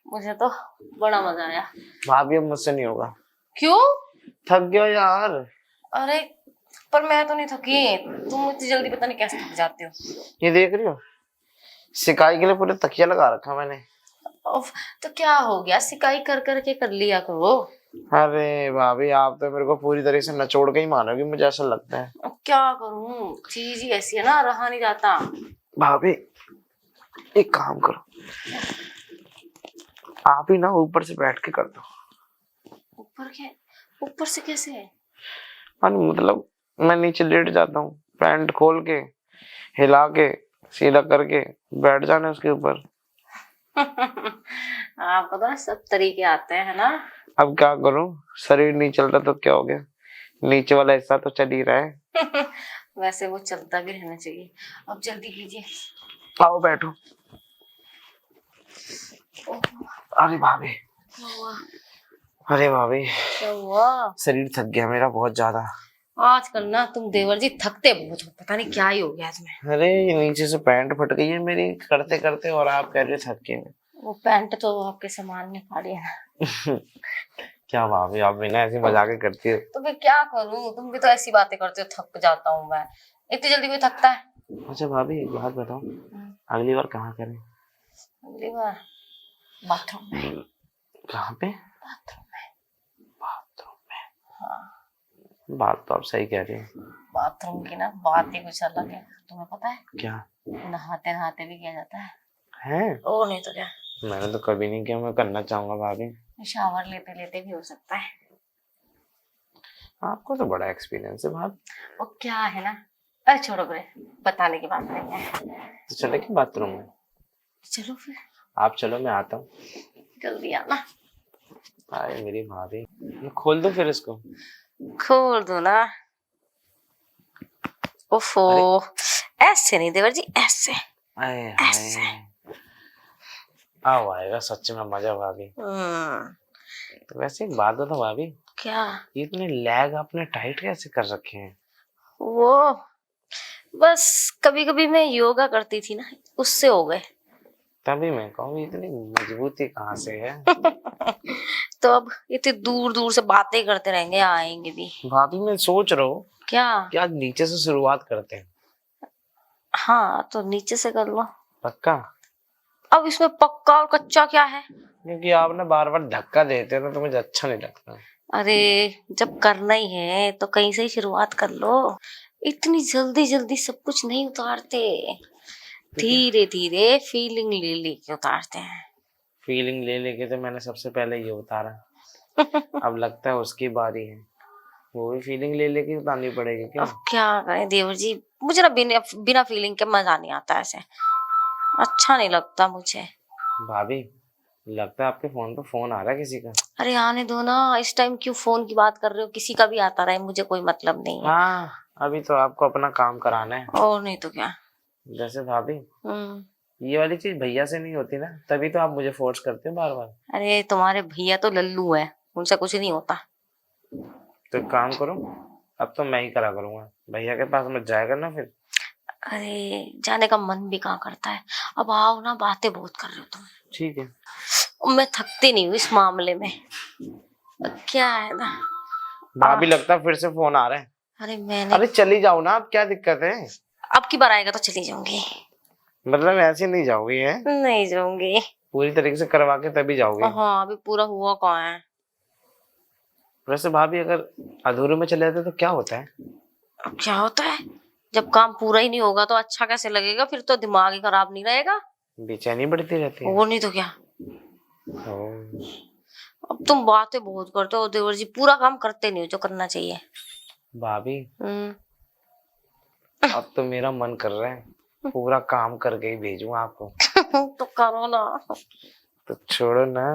मुझे तो बड़ा मजा आया। भाभी अब मुझसे नहीं होगा। क्यों? थक गया यार। अरे पर मैं तो नहीं थकी, तुम इतनी जल्दी पता नहीं कैसे थक जाते हो। ये देख रही हो, सिकाई के लिए पूरे तकिया लगा रखा मैंने। उफ, तो क्या हो गया, सिकाई कर करके कर लिया करो। अरे भाभी आप तो मेरे को पूरी तरह से नचोड़ के ही मानोगी, मुझे ऐसा लगता है। अब क्या करूं, चीज ही ऐसी है ना, रहा नहीं जाता। भाभी एक काम करो, आप ही ना ऊपर से बैठ के कर दो। ऊपर से कैसे है? मतलब मैं नीचे लेट जाता हूँ, पैंट खोल के हिला के सीधा करके बैठ जाना उसके ऊपर। आपको तो सब तरीके आते हैं ना। अब क्या करूं, शरीर नहीं चल रहा तो क्या हो गया, नीचे वाला हिस्सा तो चल ही रहा है। वैसे वो चलता भी रहना चाहिए। अब जल्दी कीजिए। आओ बैठो। अरे भाभी, क्या हुआ? अरे भाभी क्या हुआ? शरीर थक गया मेरा बहुत ज्यादा। आजकल ना तुम देवर जी थकते बहुत हो, पता नहीं क्या ही हो गया तुम्हें। अरे नीचे से पैंट फट गई है मेरी करते करते, और आप कह रहे थक गए। वो पैंट तो आपके सामान ने फाड़ी है ना। क्या भाभी आप बिना ऐसी मजाक करती हो। तो फिर क्या करूं, तुम भी तो ऐसी बातें करते हो, थक जाता हूँ मैं। इतनी जल्दी कोई थकता है? अच्छा भाभी एक बात बताओ, अगली बार कहाँ करें? अगली बार बाथरूम में। कहाँ पे? बाथरूम में। बाथरूम में? हाँ, बात तो आप सही कह रही हैं। बाथरूम की ना बात ही कुछ अलग है, तुम्हें पता है? क्या? नहाते नहाते भी किया जाता है। है? ओ नहीं तो क्या। मैंने तो कभी नहीं किया, मैं करना चाहूंगा भाभी। शावर लेते लेते भी हो सकता है। आपको तो बड़ा एक्सपीरियंस है भाभी। वो क्या है ना, अरे छोड़ो बरे, बताने की बात नहीं है। तो चले कि बाथरूम में? चलो फिर। आप चलो मैं आता हूँ। जल्दी आना। आए मेरी भाभी, मैं खोल दूं फिर इसको? खोल दो ना। ओफो, ऐसे नहीं देवर जी, ऐसे आए ऐसे। हाय, आओ आएगा सच में मजा भाभी। तो वैसे एक बात बताओ भाभी, क्या? ये इतने लेग आपने टाइट कैसे कर रखे हैं? वो बस कभी कभी मैं योगा करती थी ना, उससे हो गए। तभी मैं कहूँ इतनी मजबूती कहाँ से है। तो अब इतनी दूर दूर से बातें करते रहेंगे, आएंगे भी। भाभी मैं सोच रहा हूँ क्या? कि आज नीचे से शुरुआत करते हैं। हाँ तो नीचे से कर लो। पक्का? अब इसमें पक्का और कच्चा क्या है? क्योंकि आप ना बार बार धक्का देते हो ना, तो मुझे अच्छा नहीं लगता। अरे जब करना ही है तो कहीं से ही शुरुआत कर लो, इतनी जल्दी जल्दी सब कुछ नहीं उतारते, धीरे धीरे फीलिंग ले लेके उतारते हैं। फीलिंग ले लेके तो मैंने सबसे पहले ये उतारा। अब लगता है उसकी बारी है, वो भी फीलिंग ले लेके उतारनी पड़ेगी क्या? अब क्या करें देवर जी, मुझे ना बिना बिना फीलिंग के मजा नहीं आता, ऐसे अच्छा नहीं लगता मुझे। भाभी लगता है आपके फोन पे फोन आ रहा है किसी का। अरे आने दो ना, इस टाइम क्यों फोन की बात कर रहे हो, किसी का भी आता रहे, मुझे कोई मतलब नहीं है। हाँ अभी तो आपको अपना काम कराना है। और नहीं तो क्या। जैसे भाभी ये वाली चीज भैया से नहीं होती ना, तभी तो आप मुझे फोर्स करते हो बार बार। अरे तुम्हारे भैया तो लल्लू है, उनसे कुछ नहीं होता। तो एक काम करो, अब तो मैं ही करा करूंगा, भैया के पास मत जाया करना फिर। अरे जाने का मन भी कहाँ करता है। अब आओ ना, बातें बहुत कर रहे हो तुम। ठीक है। मैं थकती नहीं हूँ इस मामले में। क्या है ना, भाभी लगता है फिर से फोन आ रहा है। अरे मैंने, अरे चली जाओ ना, अब क्या दिक्कत है? अब की बार आएगा तो चली जाऊंगी। मतलब ऐसे नहीं जाओगी है? नहीं जाऊंगी। पूरी तरीके से करवा के तभी जाओगी? हाँ अभी पूरा हुआ कहाँ है। वैसे भाभी अगर अधूरे में चले जाते तो क्या होता है? अब क्या होता है, जब काम पूरा ही नहीं होगा तो अच्छा कैसे लगेगा, फिर तो दिमाग ही खराब नहीं रहेगा। बेचैनी बढ़ती रहती है। वो नहीं तो क्या। ओह, अब तुम बातें बहुत करते हो देवर जी, पूरा काम करते नहीं हो जो करना चाहिए। भाभी हम्म। अब तो मेरा मन कर रहा है पूरा काम करके ही भेजूं आपको। तो करो ना। तो छोड़ो ना।